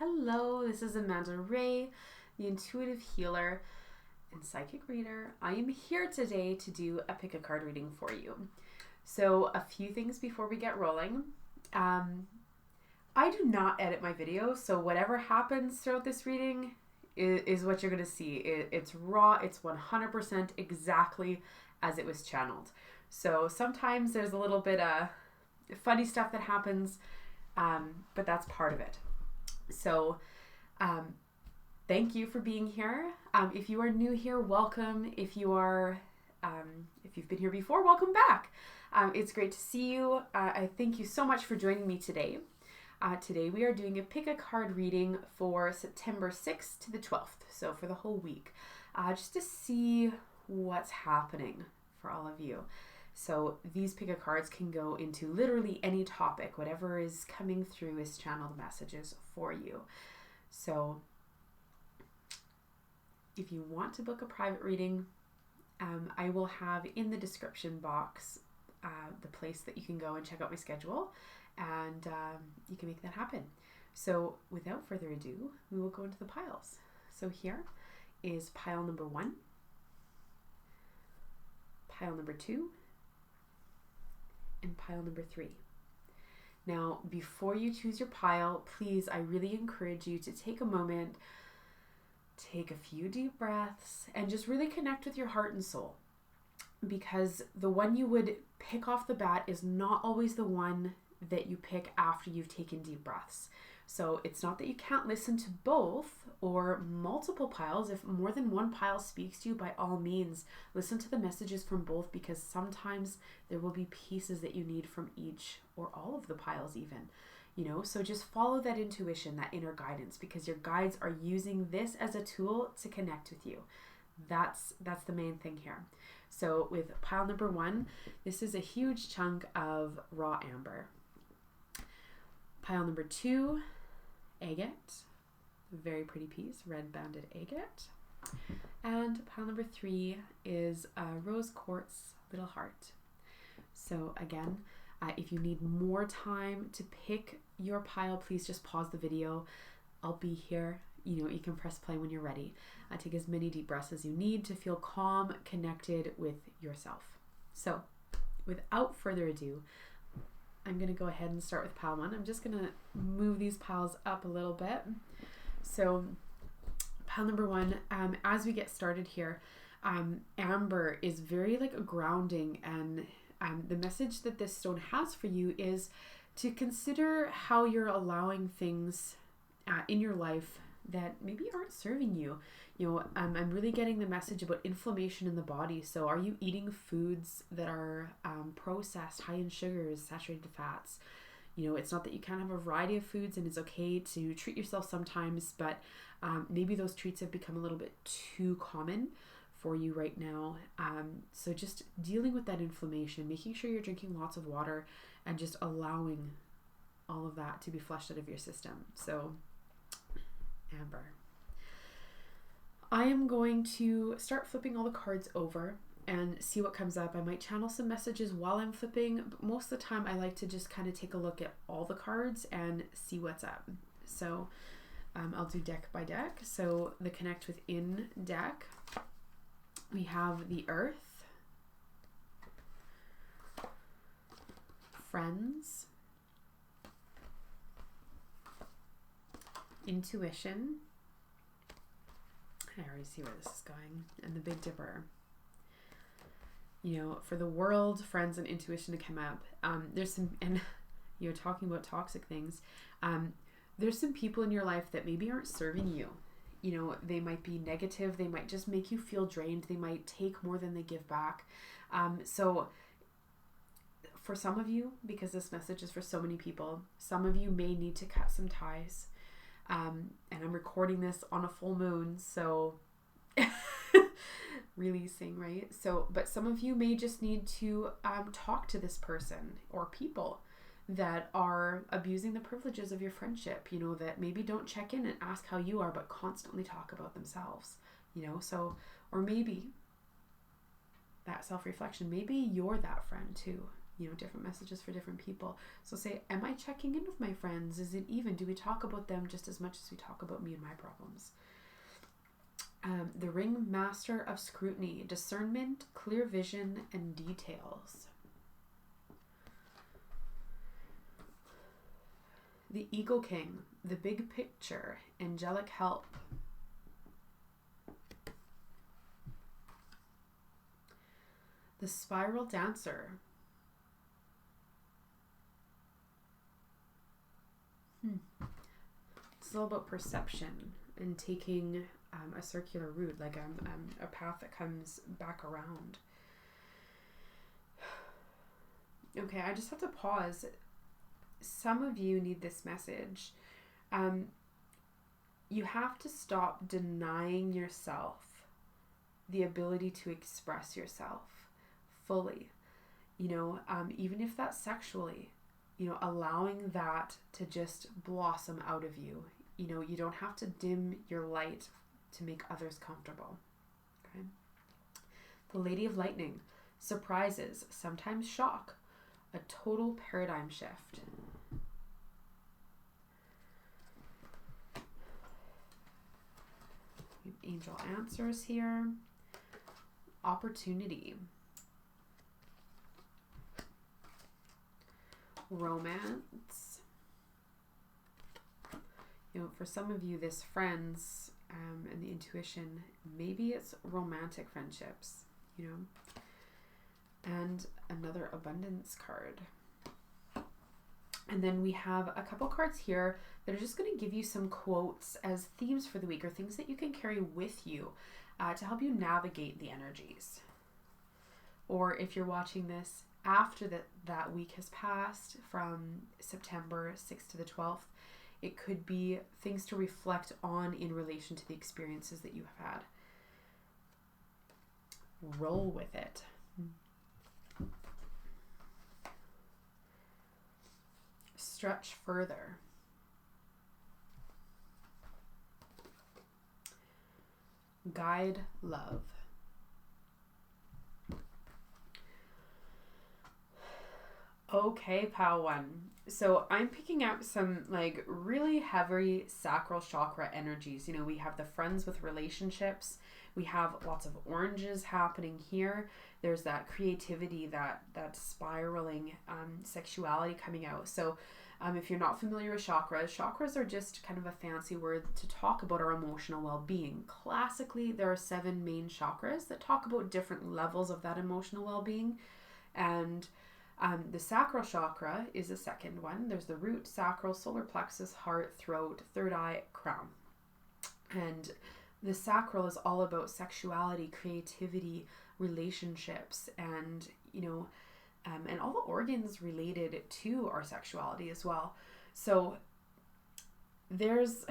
Hello, this is Amanda Ray, the intuitive healer and psychic reader. I am here today to do a pick a card reading for you. So a few things before we get rolling. I do not edit my videos, so whatever happens throughout this reading is what you're going to see. It's raw, it's 100% exactly as it was channeled. So sometimes there's a little bit of funny stuff that happens, but that's part of it. So thank you for being here. If you are new here, welcome. If you've been here before, welcome back. It's great to see you. I thank you so much for joining me today. Today we are doing a pick a card reading for September 6th to the 12th, so for the whole week, just to see what's happening for all of you. So these pick a cards can go into literally any topic. Whatever is coming through is channeled messages for you. So if you want to book a private reading, I will have in the description box the place that you can go and check out my schedule, and you can make that happen. So without further ado, we will go into the piles. So here is pile number 1, pile number 2, and pile number 3. Now, before you choose your pile, please, I really encourage you to take a moment, take a few deep breaths, and just really connect with your heart and soul. Because the one you would pick off the bat is not always the one that you pick after you've taken deep breaths. So it's not that you can't listen to both or multiple piles. If more than one pile speaks to you, by all means, listen to the messages from both, because sometimes there will be pieces that you need from each or all of the piles even, so just follow that intuition, that inner guidance, because your guides are using this as a tool to connect with you. That's the main thing here. So with pile number 1, this is a huge chunk of raw amber. Pile number 2, agate, very pretty piece, red banded agate. And pile number 3 is a rose quartz little heart. So again, if you need more time to pick your pile, please just pause the video. I'll be here. You can press play when you're ready. Take as many deep breaths as you need to feel calm, connected with yourself. So without further ado, I'm going to go ahead and start with pile 1. I'm just going to move these piles up a little bit. So pile number 1, as we get started here, amber is very like a grounding, and the message that this stone has for you is to consider how you're allowing things in your life that maybe aren't serving you. I'm really getting the message about inflammation in the body. So are you eating foods that are processed, high in sugars, saturated fats? It's not that you can't have a variety of foods, and it's okay to treat yourself sometimes, but maybe those treats have become a little bit too common for you right now. So just dealing with that inflammation, making sure you're drinking lots of water, and just allowing all of that to be flushed out of your system. So amber. I am going to start flipping all the cards over and see what comes up. I might channel some messages while I'm flipping, but most of the time I like to just kind of take a look at all the cards and see what's up. So I'll do deck by deck. So the Connect Within deck, we have the Earth, Friends, Intuition, I already see where this is going, and the Big Dipper. For the World, Friends, and Intuition to come up, there's some, and talking about toxic things, there's some people in your life that maybe aren't serving you. They might be negative, they might just make you feel drained, they might take more than they give back. So for some of you, because this message is for so many people, some of you may need to cut some ties. And I'm recording this on a full moon, so releasing, right? So, but some of you may just need to talk to this person or people that are abusing the privileges of your friendship, that maybe don't check in and ask how you are, but constantly talk about themselves, so, or maybe that self-reflection, maybe you're that friend too, different messages for different people. So say, am I checking in with my friends? Is it even? Do we talk about them just as much as we talk about me and my problems? The ring master of scrutiny, discernment, clear vision, and details. The Eagle King, the big picture, angelic help. The Spiral Dancer. It's all about perception and taking a circular route, like a path that comes back around. Okay, I just have to pause. Some of you need this message. You have to stop denying yourself the ability to express yourself fully. Even if that's sexually, allowing that to just blossom out of you. You don't have to dim your light to make others comfortable. Okay. The Lady of Lightning, surprises, sometimes shock, a total paradigm shift. Angel answers here. Opportunity. Romance. For some of you, this friends and the intuition, maybe it's romantic friendships, and another abundance card. And then we have a couple cards here that are just going to give you some quotes as themes for the week, or things that you can carry with you to help you navigate the energies. Or if you're watching this after that week has passed, from September 6th to the 12th, it could be things to reflect on in relation to the experiences that you have had. Roll with it. Stretch further. Guide love. Okay, Pal One. So I'm picking up some really heavy sacral chakra energies. We have the friends with relationships. We have lots of oranges happening here. There's that creativity, that spiraling sexuality coming out. So if you're not familiar with chakras are just kind of a fancy word to talk about our emotional well-being. Classically, there are 7 main chakras that talk about different levels of that emotional well-being. And the sacral chakra is the second one. There's the root, sacral, solar plexus, heart, throat, third eye, crown. And the sacral is all about sexuality, creativity, relationships, and and all the organs related to our sexuality as well. So there's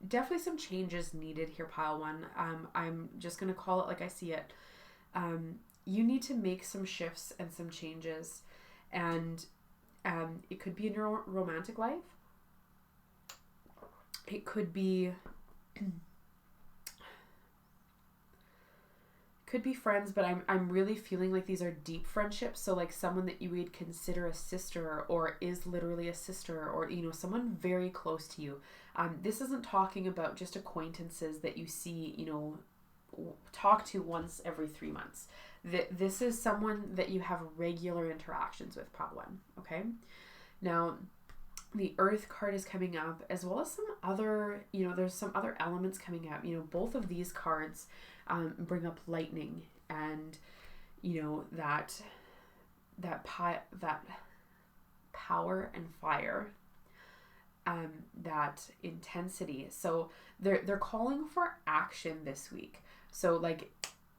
definitely some changes needed here, Pile One. I'm just going to call it like I see it. You need to make some shifts and some changes, and it could be in your romantic life. It could be friends, but I'm really feeling like these are deep friendships. So like someone that you would consider a sister, or is literally a sister, or someone very close to you. This isn't talking about just acquaintances that you see, talk to once every 3 months. This is someone that you have regular interactions with, Part One. Okay. Now, the Earth card is coming up, as well as some other, there's some other elements coming up. Both of these cards bring up lightning, and that power and fire, that intensity. So they're calling for action this week. So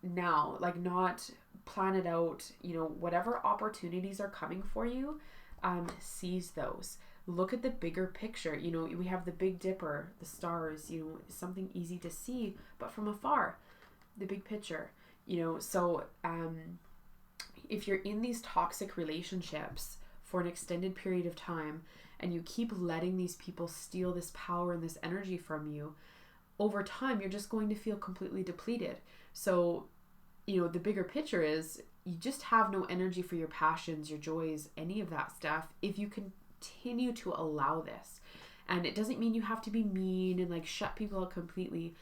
now, not plan it out, whatever opportunities are coming for you, seize those. Look at the bigger picture. We have the Big Dipper, the stars, something easy to see, but from afar, the big picture, so if you're in these toxic relationships for an extended period of time, and you keep letting these people steal this power and this energy from you, over time, you're just going to feel completely depleted. So, the bigger picture is you just have no energy for your passions, your joys, any of that stuff if you continue to allow this. And it doesn't mean you have to be mean and like shut people out completely.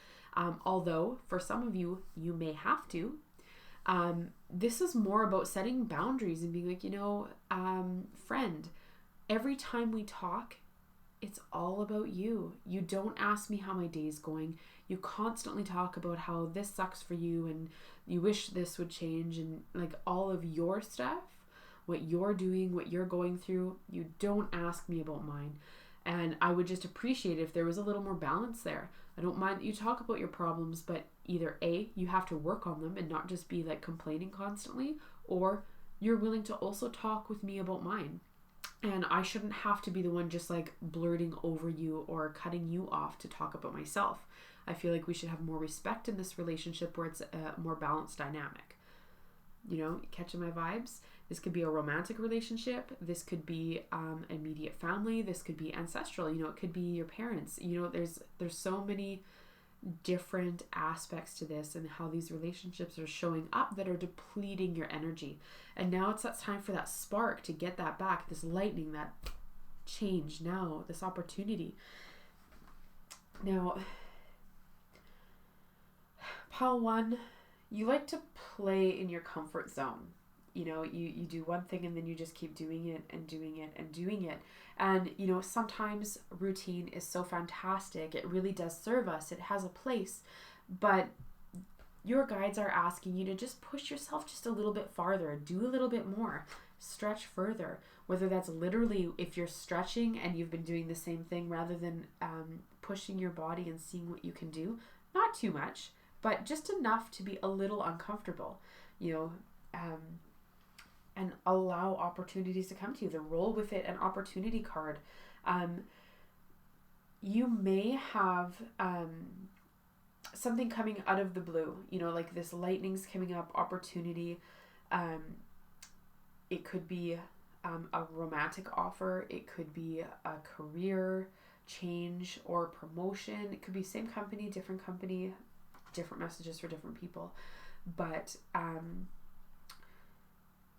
Although for some of you, you may have to. This is more about setting boundaries and being like, friend, every time we talk, it's all about you. You don't ask me how my day's going. You constantly talk about how this sucks for you and you wish this would change and like all of your stuff, what you're doing, what you're going through. You don't ask me about mine. And I would just appreciate it if there was a little more balance there. I don't mind that you talk about your problems, but either A, you have to work on them and not just be like complaining constantly, or you're willing to also talk with me about mine. And I shouldn't have to be the one just like blurting over you or cutting you off to talk about myself. I feel like we should have more respect in this relationship where it's a more balanced dynamic. Catching my vibes? This could be a romantic relationship. This could be immediate family. This could be ancestral. It could be your parents. There's so many different aspects to this and how these relationships are showing up that are depleting your energy. And now it's that time for that spark to get that back, this lightning, that change now, this opportunity. Now, pile 1, you like to play in your comfort zone. You do one thing and then you just keep doing it and doing it and doing it. And, sometimes routine is so fantastic. It really does serve us. It has a place. But your guides are asking you to just push yourself just a little bit farther. Do a little bit more. Stretch further. Whether that's literally if you're stretching and you've been doing the same thing rather than pushing your body and seeing what you can do. Not too much, but just enough to be a little uncomfortable. And allow opportunities to come to you. The roll with it an opportunity card. You may have something coming out of the blue, like this lightning's coming up, opportunity. It could be a romantic offer. It could be a career change or promotion. It could be same company, different messages for different people. But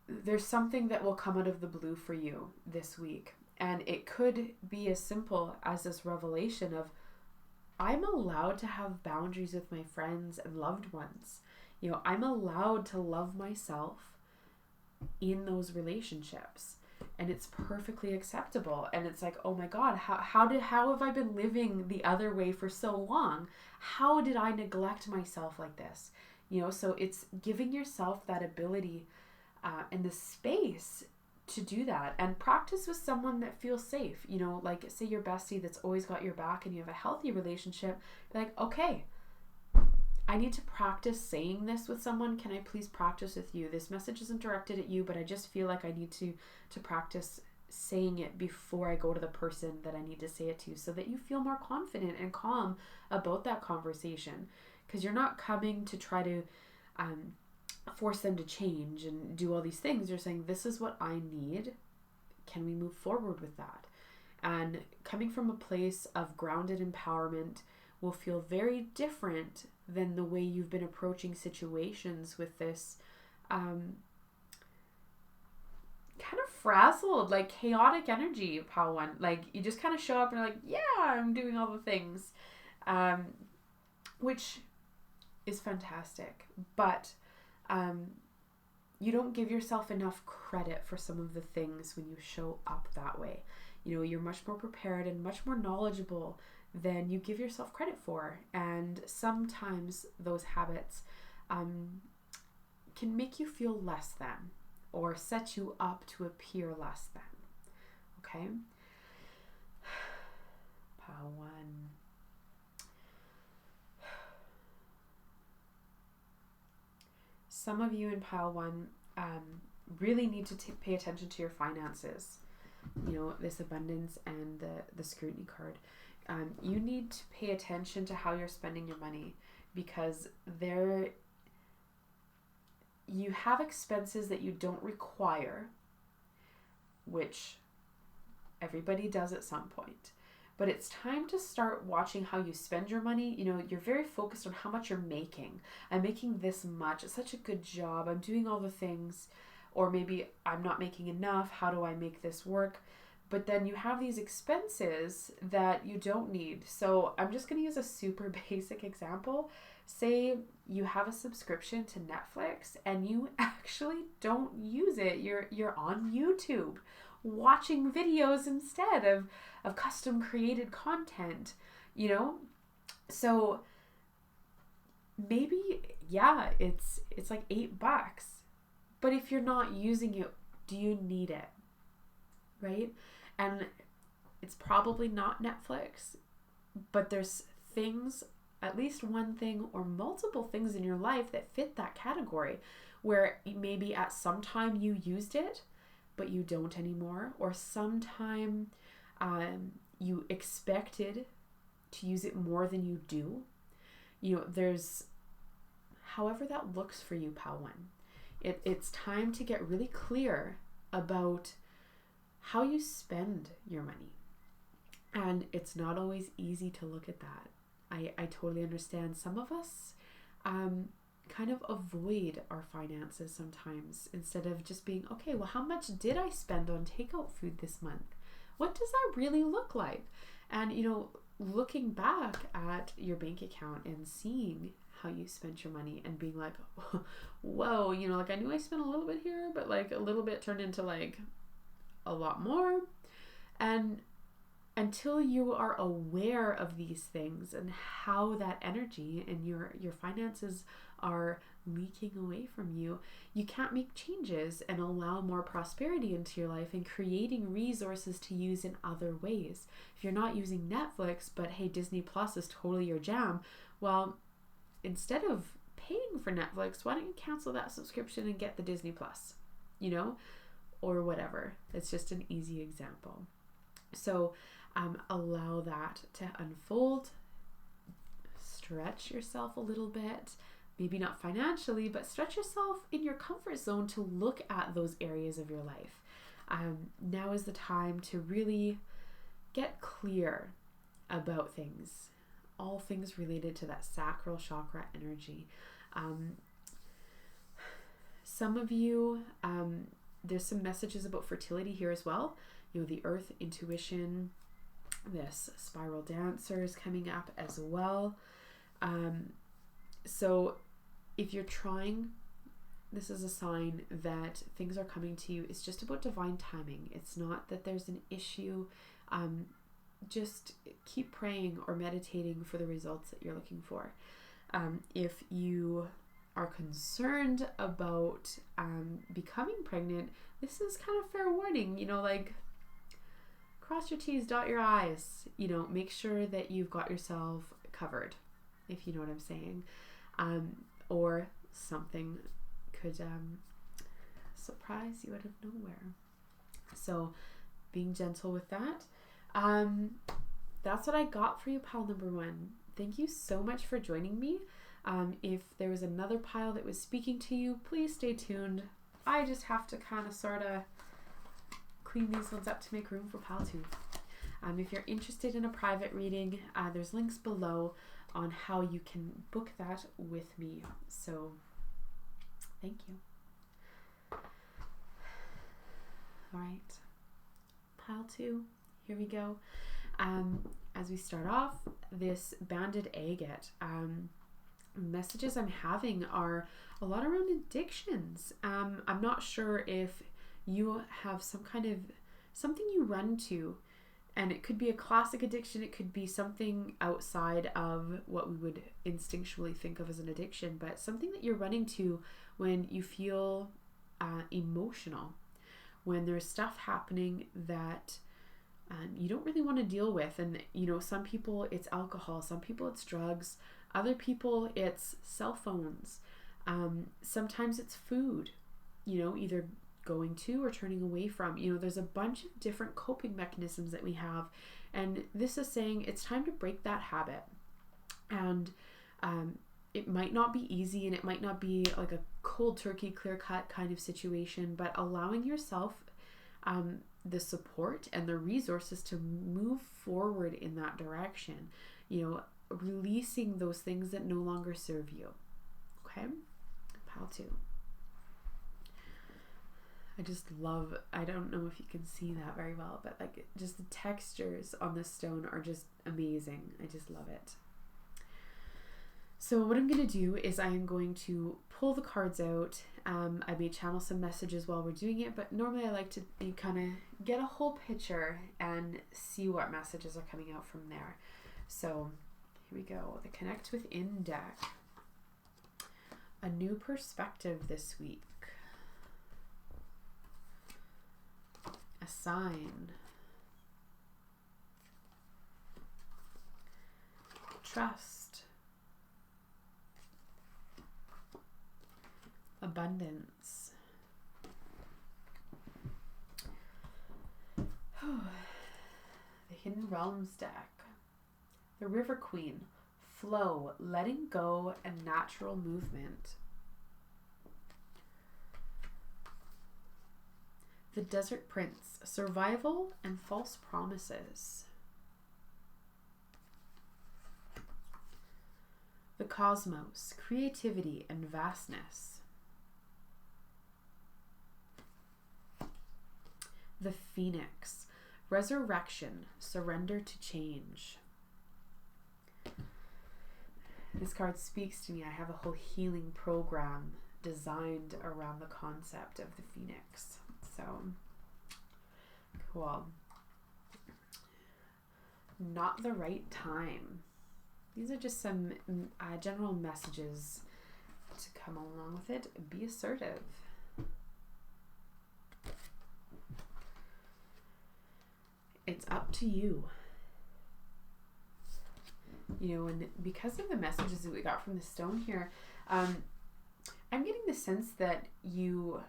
there's something that will come out of the blue for you this week. And it could be as simple as this revelation of, I'm allowed to have boundaries with my friends and loved ones. I'm allowed to love myself in those relationships. And it's perfectly acceptable. And it's like, oh my God, how have I been living the other way for so long? How did I neglect myself like this? So it's giving yourself that ability and the space to do that, and practice with someone that feels safe. Like say your bestie that's always got your back and you have a healthy relationship. You're like, okay, I need to practice saying this with someone. Can I please practice with you? This message isn't directed at you, but I just feel like I need to practice saying it before I go to the person that I need to say it to, so that you feel more confident and calm about that conversation. Because you're not coming to try to force them to change and do all these things. You're saying, this is what I need. Can we move forward with that? And coming from a place of grounded empowerment will feel very different than the way you've been approaching situations with this kind of frazzled, like chaotic energy, pile 1. Like you just kind of show up and you're like, yeah, I'm doing all the things, which is fantastic. But you don't give yourself enough credit for some of the things when you show up that way. You're much more prepared and much more knowledgeable than you give yourself credit for. And sometimes those habits can make you feel less than, or set you up to appear less than. Okay? Pile 1. Some of you in pile 1 really need to pay attention to your finances. This abundance and the scrutiny card. You need to pay attention to how you're spending your money, because you have expenses that you don't require, which everybody does at some point. but it's time to start watching how you spend your money. You know, you're very focused on how much you're making. I'm making this much. It's such a good job. I'm doing all the things. Or maybe I'm not making enough. How do I make this work? But then you have these expenses that you don't need. So I'm just going to use a super basic example. Say you have a subscription to Netflix and you actually don't use it. You're on YouTube watching videos instead of custom created content, you know? So maybe, yeah, it's like $8. But if you're not using it, do you need it? Right? And it's probably not Netflix, but there's things, at least one thing or multiple things in your life that fit that category, where maybe at some time you used it, but you don't anymore, or sometime you expected to use it more than you do. You know, there's, however that looks for you, Pal One. It's time to get really clear about how you spend your money. And it's not always easy to look at that. I totally understand. Some of us kind of avoid our finances sometimes, instead of just being, okay, well, how much did I spend on takeout food this month? What does that really look like? And, you know, looking back at your bank account and seeing how you spent your money and being like, whoa, you know, like I knew I spent a little bit here, but like a little bit turned into like a lot more. And until you are aware of these things and how that energy and your finances are leaking away from you, you can't make changes and allow more prosperity into your life and creating resources to use in other ways. If you're not using Netflix, but hey, Disney Plus is totally your jam, well, instead of paying for Netflix, why don't you cancel that subscription and get the Disney Plus, you know, or whatever. It's just an easy example. So allow that to unfold. Stretch yourself a little bit, maybe not financially, but stretch yourself in your comfort zone to look at those areas of your life. Now is the time to really get clear about things, all things related to that sacral chakra energy. Some of you, there's some messages about fertility here as well. You know, the earth intuition, this spiral dancer is coming up as well. So if you're trying, this is a sign that things are coming to you. It's just about divine timing. It's not that there's an issue. Just keep praying or meditating for the results that you're looking for. If you are concerned about becoming pregnant, this is kind of fair warning, you know, like cross your T's, dot your I's, you know, make sure that you've got yourself covered, if you know what I'm saying. Or something could surprise you out of nowhere. So being gentle with that. That's what I got for you, pile number one. Thank you so much for joining me. If there was another pile that was speaking to you, please stay tuned. I just have to kind of sort of clean these ones up to make room for pile two. If you're interested in a private reading, there's links below on how you can book that with me. So thank you. All right, pile two, here we go. As we start off, this banded agate, messages I'm having are a lot around addictions. I'm not sure if you have some kind of something you run to, and it could be a classic addiction. It could be something outside of what we would instinctually think of as an addiction, but something that you're running to when you feel emotional, when there's stuff happening that you don't really want to deal with. And, you know, some people it's alcohol, some people it's drugs, other people it's cell phones. Sometimes it's food, you know, either going to or turning away from. You know, there's a bunch of different coping mechanisms that we have. And this is saying it's time to break that habit. And it might not be easy, and it might not be like a cold turkey, clear cut kind of situation, but allowing yourself the support and the resources to move forward in that direction, releasing those things that no longer serve you. Okay? Pile 2. I just love, I don't know if you can see that very well, but like just the textures on this stone are just amazing. I just love it. So what I'm going to do is I am going to pull the cards out. I may channel some messages while we're doing it, but normally I like to kind of get a whole picture and see what messages are coming out from there. So here we go. The Connect Within deck. A new perspective this week. A sign. Trust. Abundance. The Hidden Realms deck. The River Queen. Flow, letting go, and natural movement. The Desert Prince. Survival and false promises. The Cosmos. Creativity and vastness. The Phoenix. Resurrection. Surrender to change. This card speaks to me. I have a whole healing program designed around the concept of the Phoenix. So, cool. Not the right time. These are just some general messages to come along with it. Be assertive. It's up to you. And because of the messages that we got from the stone here, I'm getting the sense that you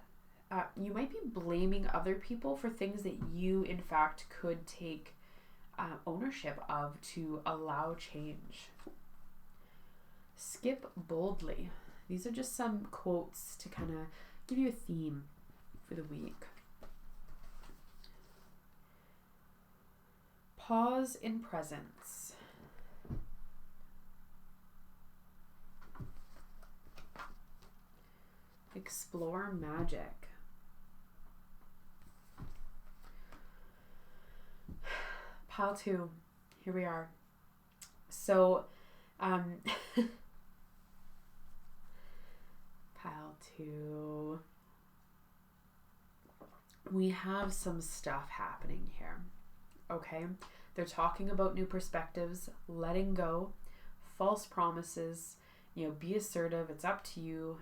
might be blaming other people for things that you, in fact, could take ownership of to allow change. Skip boldly. These are just some quotes to kind of give you a theme for the week. Pause in presence. Explore magic. Pile 2. Here we are. So, Pile 2. We have some stuff happening here. Okay? They're talking about new perspectives, letting go, false promises, be assertive, it's up to you.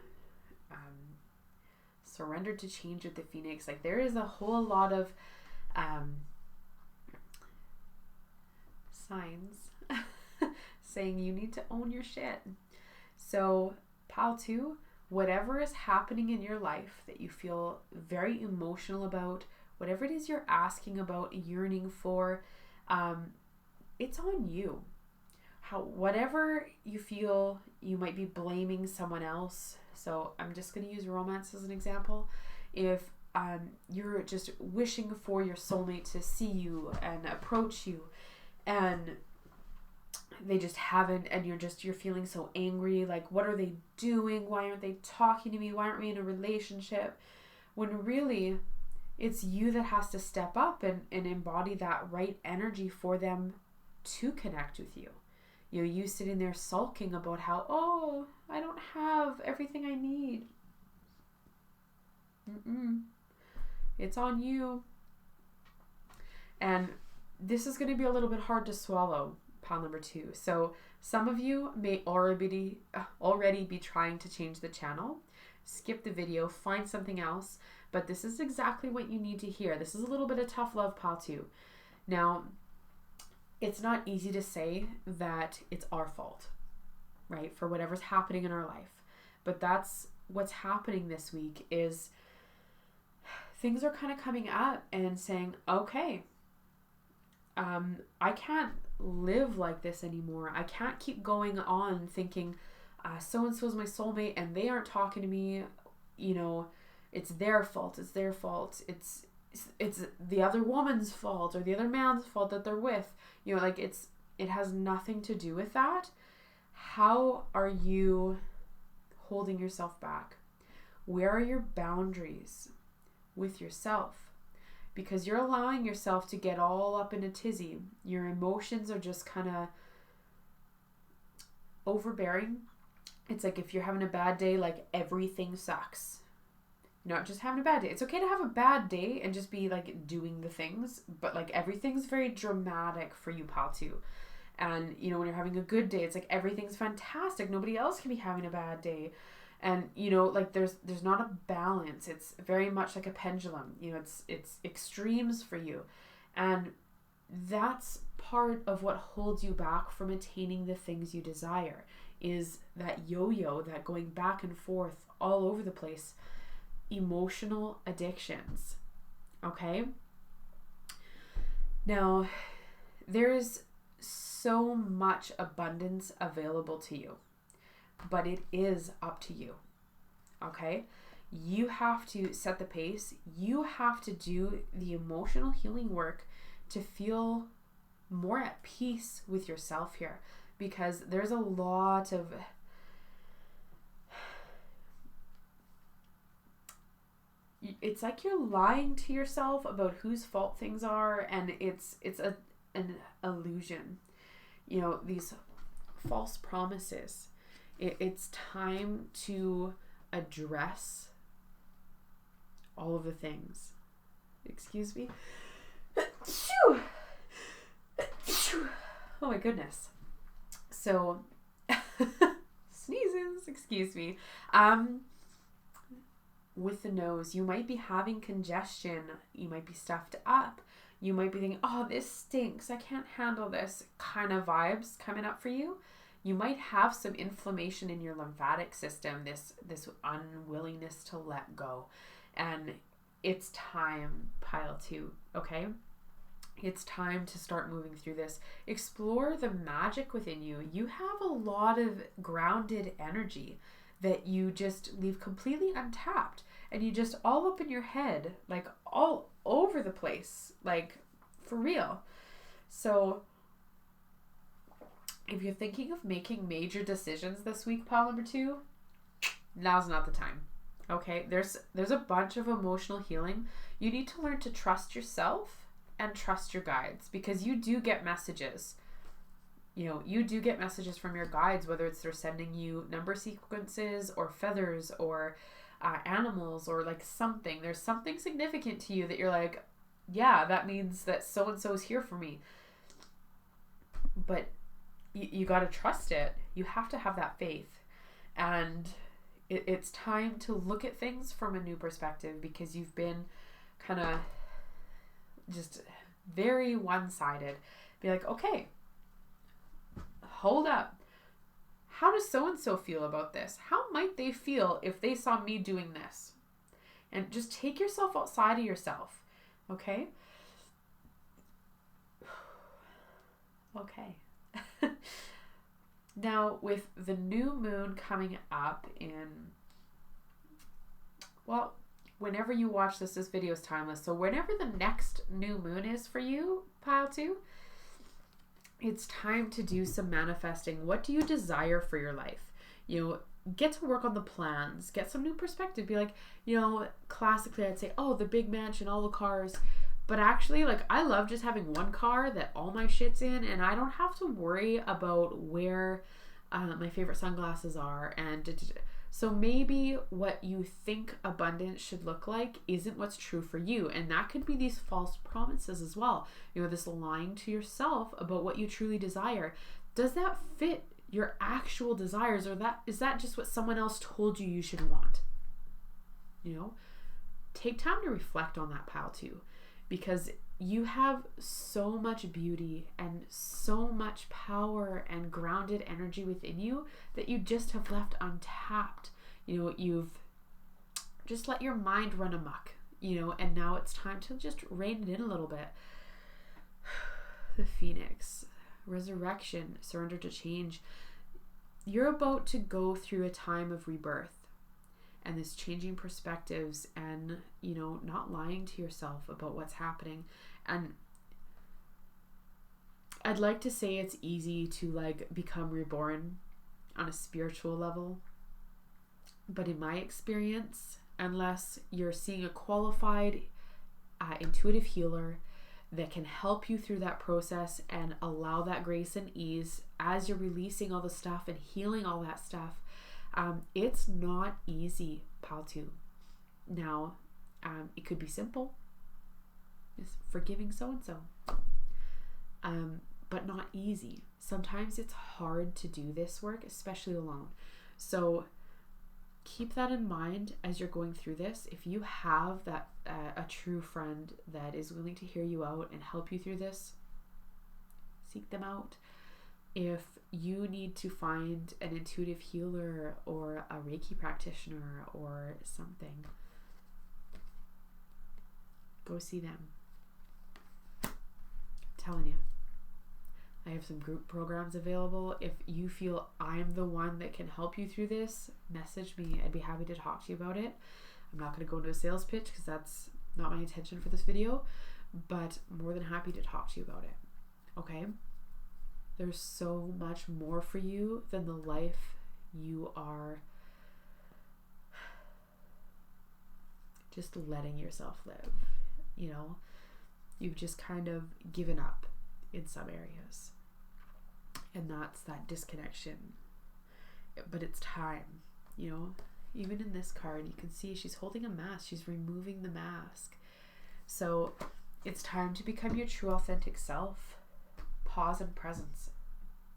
Surrender to change with the Phoenix. Like, there is a whole lot of signs saying you need to own your shit. So, Pile 2, whatever is happening in your life that you feel very emotional about, whatever it is you're asking about, yearning for, it's on you. Whatever you feel, you might be blaming someone else. So I'm just going to use romance as an example. If you're just wishing for your soulmate to see you and approach you, and they just haven't, and you're feeling so angry, like, what are they doing? Why aren't they talking to me? Why aren't we in a relationship? When really it's you that has to step up and embody that right energy for them to connect with you. You sitting there sulking about how, oh, I don't have everything I need. It's on you. And this is going to be a little bit hard to swallow, pile number 2. So some of you may already be trying to change the channel. Skip the video, find something else. But this is exactly what you need to hear. This is a little bit of tough love, pile 2. Now, it's not easy to say that it's our fault, right? For whatever's happening in our life. But that's what's happening this week is things are kind of coming up and saying, okay, I can't live like this anymore. I can't keep going on thinking so-and-so is my soulmate and they aren't talking to me. It's their fault. It's their fault. it's the other woman's fault or the other man's fault that they're with. You know, like it has nothing to do with that. How are you holding yourself back? Where are your boundaries with yourself? Because you're allowing yourself to get all up in a tizzy. Your emotions are just kind of overbearing. It's like if you're having a bad day, like everything sucks. You're not just having a bad day. It's okay to have a bad day and just be like doing the things, but like everything's very dramatic for you, pal, too. And you know, when you're having a good day, it's like everything's fantastic. Nobody else can be having a bad day. And you know, like there's not a balance. It's very much like a pendulum. You know, it's extremes for you. And that's part of what holds you back from attaining the things you desire, is that yo-yo, that going back and forth all over the place. Emotional addictions. Okay? Now, there's so much abundance available to you, but it is up to you. Okay? You have to set the pace. You have to do the emotional healing work to feel more at peace with yourself here, because there's a lot of it's like you're lying to yourself about whose fault things are, and it's an illusion. You know, these false promises. It's time to address all of the things. Excuse me. Oh my goodness. So sneezes, excuse me. With the nose, you might be having congestion, you might be stuffed up, you might be thinking, oh, this stinks, I can't handle this kind of vibes coming up for you. You might have some inflammation in your lymphatic system, this unwillingness to let go. And it's time, pile 2, okay? It's time to start moving through this. Explore the magic within you. You have a lot of grounded energy that you just leave completely untapped, and you just all up in your head, like all over the place, like for real. So if you're thinking of making major decisions this week, pile number 2, now's not the time. Okay, there's a bunch of emotional healing. You need to learn to trust yourself and trust your guides, because you do get messages. You know, you do get messages from your guides, whether it's they're sending you number sequences or feathers or animals or like something. There's something significant to you that you're like, yeah, that means that so-and-so is here for me. But you got to trust it. You have to have that faith. And it's time to look at things from a new perspective, because you've been kind of just very one-sided. Be like, okay, hold up. How does so-and-so feel about this? How might they feel if they saw me doing this? And just take yourself outside of yourself. Okay? Okay. Now, with the new moon coming up in, well, whenever you watch this video is timeless. So whenever the next new moon is for you, pile 2, it's time to do some manifesting. What do you desire for your life? You know, get to work on the plans, get some new perspective. Be like, you know, classically I'd say, oh, the big mansion, all the cars. But actually, like, I love just having one car that all my shit's in, and I don't have to worry about where my favorite sunglasses are. And so maybe what you think abundance should look like isn't what's true for you. And that could be these false promises as well. You know, this lying to yourself about what you truly desire. Does that fit your actual desires, or is that just what someone else told you should want? You know, take time to reflect on that, pal, too, because you have so much beauty and so much power and grounded energy within you that you just have left untapped. You know, you've just let your mind run amok, you know, and now it's time to just rein it in a little bit. The Phoenix, resurrection, surrender to change. You're about to go through a time of rebirth. and this changing perspectives and, you know, not lying to yourself about what's happening. And I'd like to say it's easy to like become reborn on a spiritual level. But in my experience, unless you're seeing a qualified intuitive healer that can help you through that process and allow that grace and ease as you're releasing all the stuff and healing all that stuff, it's not easy, pal two. Now, it could be simple, just forgiving so-and-so, but not easy. Sometimes it's hard to do this work, especially alone. So keep that in mind as you're going through this. If you have that a true friend that is willing to hear you out and help you through this, seek them out. If you need to find an intuitive healer or a Reiki practitioner or something, go see them. I'm telling you, I have some group programs available. If you feel I'm the one that can help you through this, message me. I'd be happy to talk to you about it. I'm not going to go into a sales pitch because that's not my intention for this video, but more than happy to talk to you about it. Okay? There's so much more for you than the life you are just letting yourself live. You know, you've just kind of given up in some areas, and that's that disconnection. But it's time, you know. Even in this card, you can see she's holding a mask. She's removing the mask. So it's time to become your true authentic self. Pause and presence.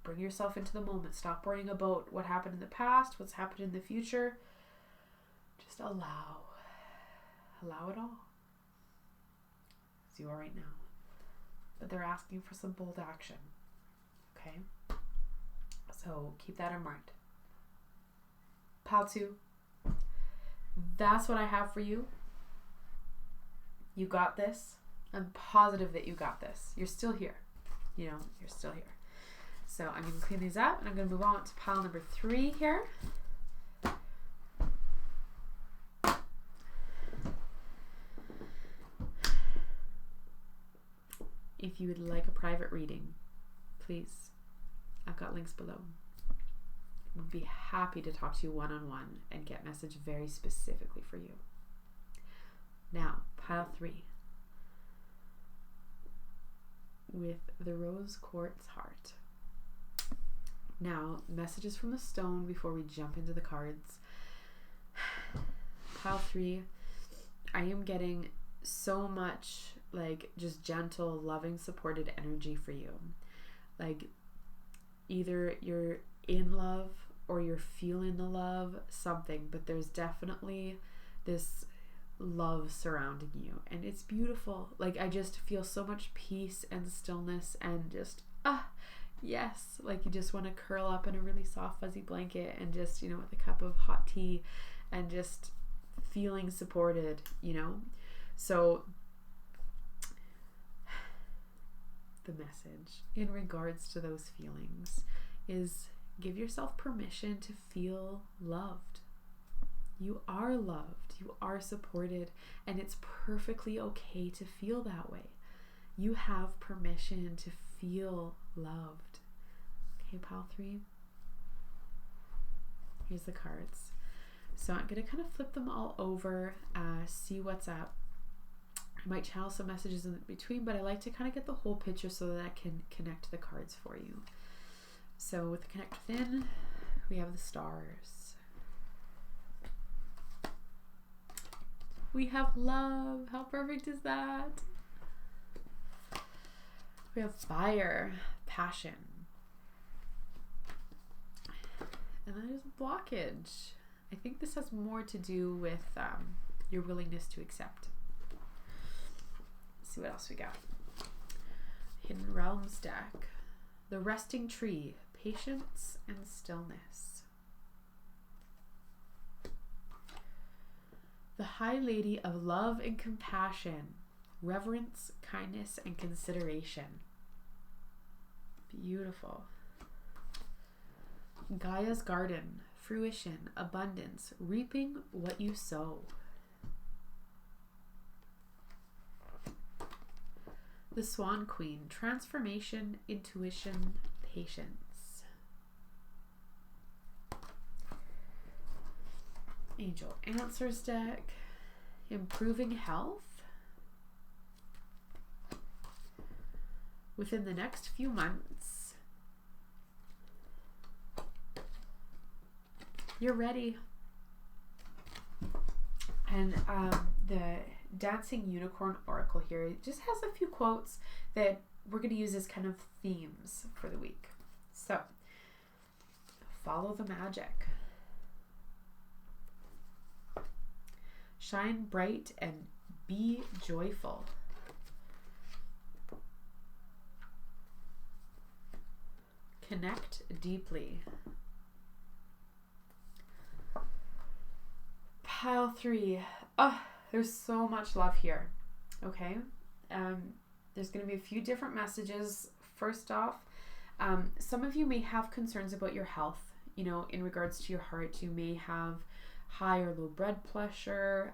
Bring yourself into the moment. Stop worrying about what happened in the past, what's happened in the future. Just allow it all as you are right now. But they're asking for some bold action. Okay? So keep that in mind. Pal 2, that's what I have for you. You got this. I'm positive that you got this. You're still here. You know, you're still here. So I'm going to clean these up and I'm going to move on to pile number 3 here. If you would like a private reading, please, I've got links below. We'd be happy to talk to you one-on-one and get message very specifically for you. Now, pile 3. With the rose quartz heart. Now, messages from the stone before we jump into the cards. Pile 3, I am getting so much like just gentle, loving, supported energy for you. Like either you're in love or you're feeling the love, something, but there's definitely this love surrounding you and it's beautiful. Like I just feel so much peace and stillness and just yes, like you just want to curl up in a really soft fuzzy blanket and just, you know, with a cup of hot tea and just feeling supported, you know. So the message in regards to those feelings is give yourself permission to feel loved. You are loved, you are supported, and it's perfectly okay to feel that way. You have permission to feel loved. Okay, pile 3. Here's the cards. So I'm going to kind of flip them all over, see what's up. I might channel some messages in between, but I like to kind of get the whole picture so that I can connect the cards for you. So with the Connect Within, we have the stars. We have love. How perfect is that? We have fire, passion. And then there's a blockage. I think this has more to do with your willingness to accept. Let's see what else we got. Hidden Realms deck. The Resting Tree, patience and stillness. The High Lady of Love and Compassion, reverence, kindness, and consideration. Beautiful. Gaia's Garden, fruition, abundance, reaping what you sow. The Swan Queen, transformation, intuition, patience. Angel Answers deck, improving health. Within the next few months, you're ready. And the Dancing Unicorn Oracle here just has a few quotes that we're going to use as kind of themes for the week. So, follow the magic. Shine bright and be joyful. Connect deeply. Pile 3. Oh, there's so much love here. Okay. There's going to be a few different messages. First off, some of you may have concerns about your health, in regards to your heart. You may have high or low blood pressure,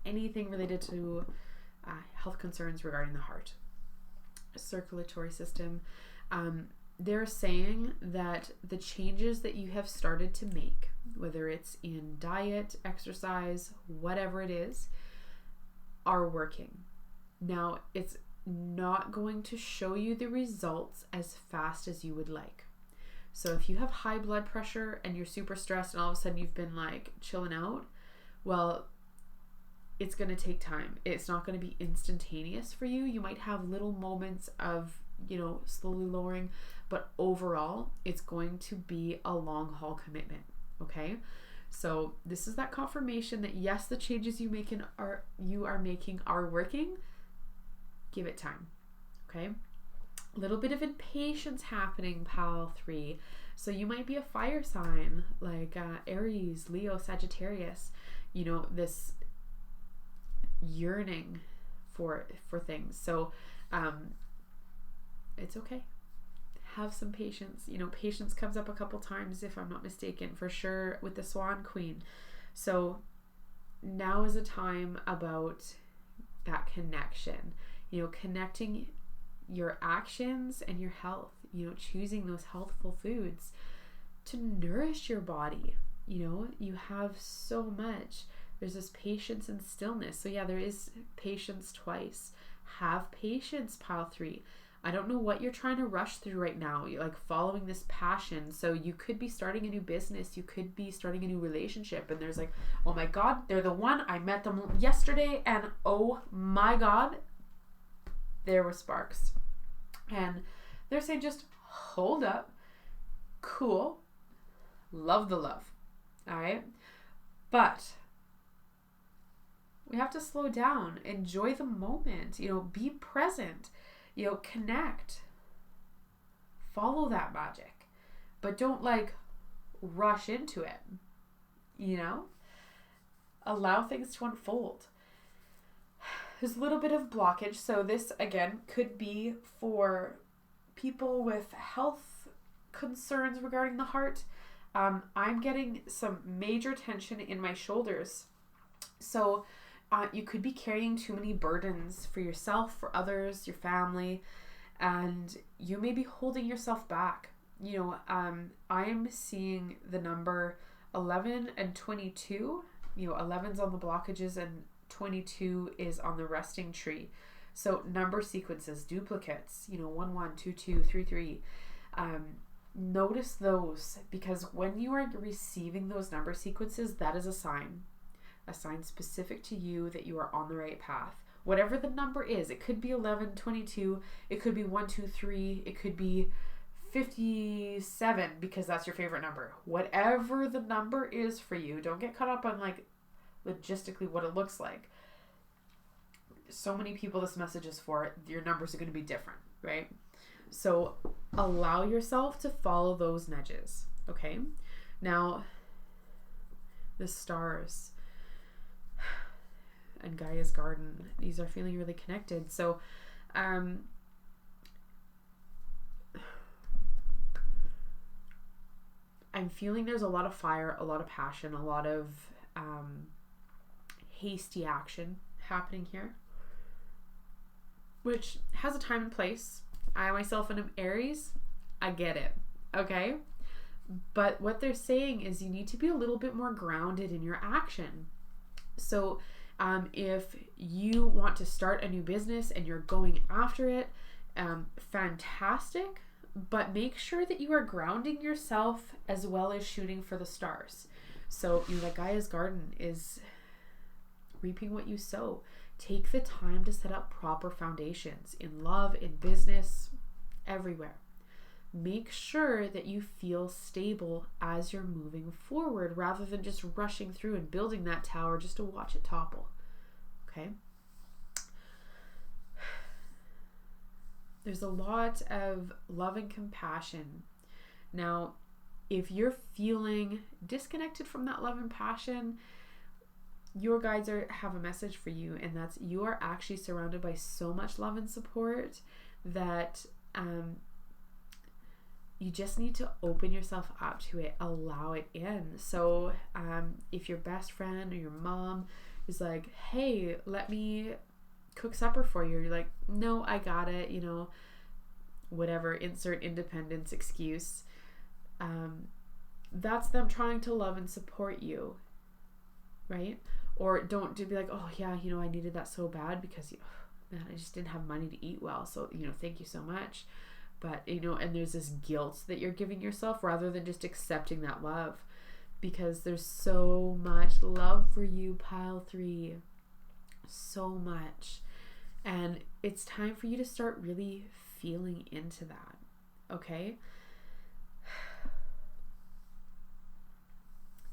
anything related to health concerns regarding the heart, circulatory system. They're saying that the changes that you have started to make, whether it's in diet, exercise, whatever it is, are working. Now, it's not going to show you the results as fast as you would like. So if you have high blood pressure and you're super stressed and all of a sudden you've been like chilling out, well, it's going to take time. It's not going to be instantaneous for you. You might have little moments of, slowly lowering, but overall it's going to be a long haul commitment. Okay. So this is that confirmation that yes, the changes you are making are working. Give it time. Okay. A little bit of impatience happening, pile 3. So you might be a fire sign like Aries, Leo, Sagittarius. This yearning for things. So it's okay. Have some patience. Patience comes up a couple times, if I'm not mistaken, for sure, with the Swan Queen. So now is a time about that connection. Connecting your actions and your health, choosing those healthful foods to nourish your body. You have so much. There's this patience and stillness. So yeah, there is patience twice. Have patience, pile 3. I don't know what you're trying to rush through right now. You're like following this passion. So you could be starting a new business. You could be starting a new relationship. And there's like, oh my God, they're the one. I met them yesterday. And oh my God, there were sparks. And they're saying just hold up. Cool. Love the love. All right. But we have to slow down. Enjoy the moment. Be present. Connect. Follow that magic. But don't rush into it. Allow things to unfold. There's a little bit of blockage. So this, again, could be for people with health concerns regarding the heart. I'm getting some major tension in my shoulders. So you could be carrying too many burdens for yourself, for others, your family, and you may be holding yourself back. I'm seeing the number 11 and 22. 11's on the blockages and 22 is on the resting tree. So number sequences, duplicates, 1 1, 2 2, 3 3. Notice those, because when you are receiving those number sequences, that is a sign specific to you that you are on the right path. Whatever the number is, it could be 11, 22, it could be 1, 2, 3, it could be 57 because that's your favorite number. Whatever the number is for you, don't get caught up on logistically what it looks like. So many people this message is for, your numbers are going to be different, right? So allow yourself to follow those nudges, okay? Now, the stars and Gaia's garden, these are feeling really connected. So I'm feeling there's a lot of fire, a lot of passion, a lot of hasty action happening here, which has a time and place. I myself am Aries. I get it. Okay. But what they're saying is you need to be a little bit more grounded in your action. So if you want to start a new business and you're going after it, fantastic. But make sure that you are grounding yourself as well as shooting for the stars. So, like Gaia's garden is reaping what you sow. Take the time to set up proper foundations in love, in business, everywhere. Make sure that you feel stable as you're moving forward rather than just rushing through and building that tower just to watch it topple. Okay? There's a lot of love and compassion. Now, if you're feeling disconnected from that love and passion, your guides have a message for you, and that's you are actually surrounded by so much love and support that you just need to open yourself up to it, allow it in. So if your best friend or your mom is like, hey, let me cook supper for you, you're like, no, I got it, whatever, insert independence excuse. That's them trying to love and support you, right? Or don't be like, oh yeah, I needed that so bad because man, I just didn't have money to eat well, so thank you so much. But and there's this guilt that you're giving yourself rather than just accepting that love, because there's so much love for you, pile 3, so much. And it's time for you to start really feeling into that. Okay?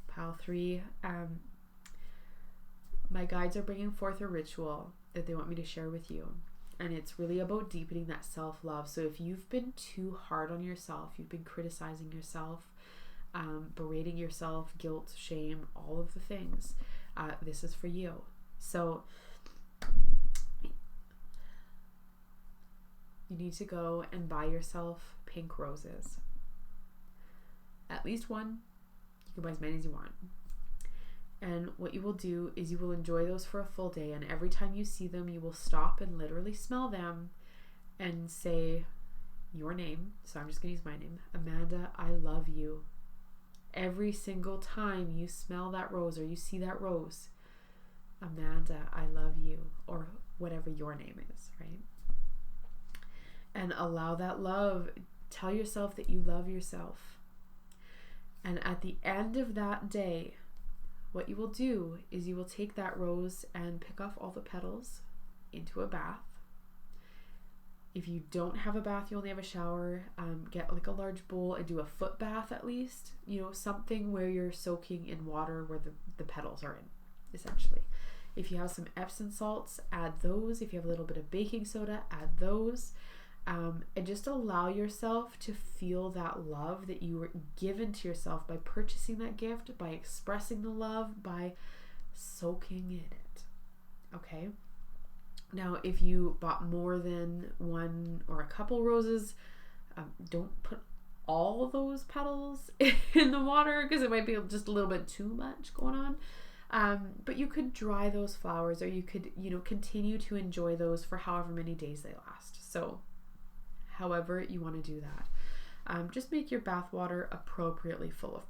Pile 3, my guides are bringing forth a ritual that they want me to share with you. And it's really about deepening that self-love. So if you've been too hard on yourself, you've been criticizing yourself, berating yourself, guilt, shame, all of the things, this is for you. So you need to go and buy yourself pink roses. At least one. You can buy as many as you want. And what you will do is you will enjoy those for a full day. And every time you see them, you will stop and literally smell them and say your name. So I'm just going to use my name. Amanda, I love you. Every single time you smell that rose or you see that rose, Amanda, I love you. Or whatever your name is, right? And allow that love. Tell yourself that you love yourself. And at the end of that day, what you will do is you will take that rose and pick off all the petals into a bath. If you don't have a bath, you only have a shower, get like a large bowl and do a foot bath at least. Something where you're soaking in water where the petals are in, essentially. If you have some Epsom salts, add those. If you have a little bit of baking soda, add those. And just allow yourself to feel that love that you were given to yourself by purchasing that gift, by expressing the love, by soaking in it. Okay? Now, if you bought more than one or a couple roses, don't put all those petals in the water because it might be just a little bit too much going on. But you could dry those flowers, or you could, continue to enjoy those for however many days they last. So however you want to do that. Just make your bath water appropriately full of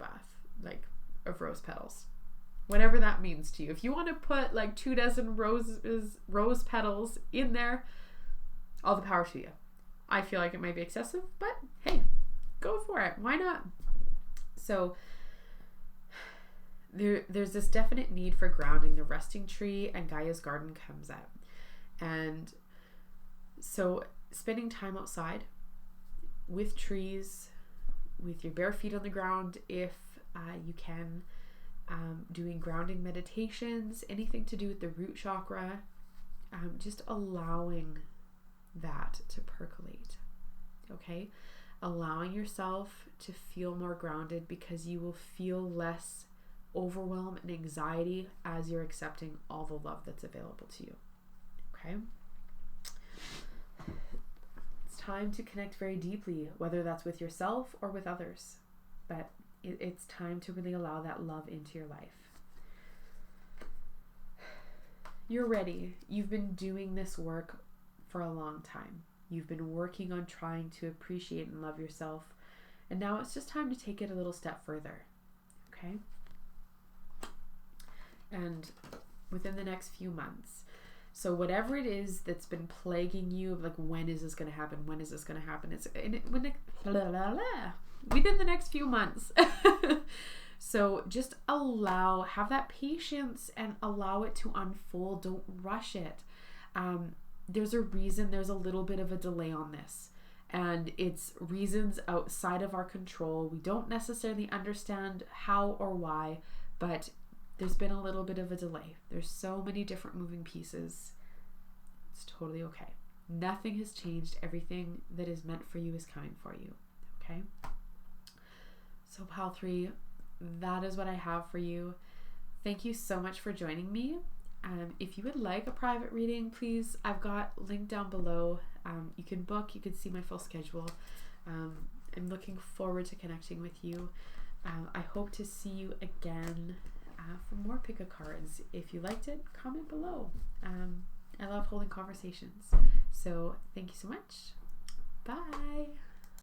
rose petals. Whatever that means to you. If you want to put like 24 rose petals in there, all the power to you. I feel like it might be excessive, but hey, go for it. Why not? So there's this definite need for grounding. The resting tree and Gaia's garden comes up. And so spending time outside with trees, with your bare feet on the ground, if you can, doing grounding meditations, anything to do with the root chakra, just allowing that to percolate. Okay? Allowing yourself to feel more grounded, because you will feel less overwhelm and anxiety as you're accepting all the love that's available to you. Okay? Time to connect very deeply, whether that's with yourself or with others. But it's time to really allow that love into your life. You're ready. You've been doing this work for a long time. You've been working on trying to appreciate and love yourself. And now it's just time to take it a little step further. Okay? And within the next few months, so whatever it is that's been plaguing you, like, when is this going to happen? When is this going to happen? Within the next few months. So just have that patience and allow it to unfold. Don't rush it. There's a reason there's a little bit of a delay on this. And it's reasons outside of our control. We don't necessarily understand how or why, but there's been a little bit of a delay. There's so many different moving pieces. It's totally okay. Nothing has changed. Everything that is meant for you is coming for you. Okay? So Pile 3, that is what I have for you. Thank you so much for joining me. If you would like a private reading, please, I've got linked down below. You can book, you can see my full schedule. I'm looking forward to connecting with you. I hope to see you again for more pick a cards. If you liked it, comment below. I love holding conversations. So thank you so much. Bye.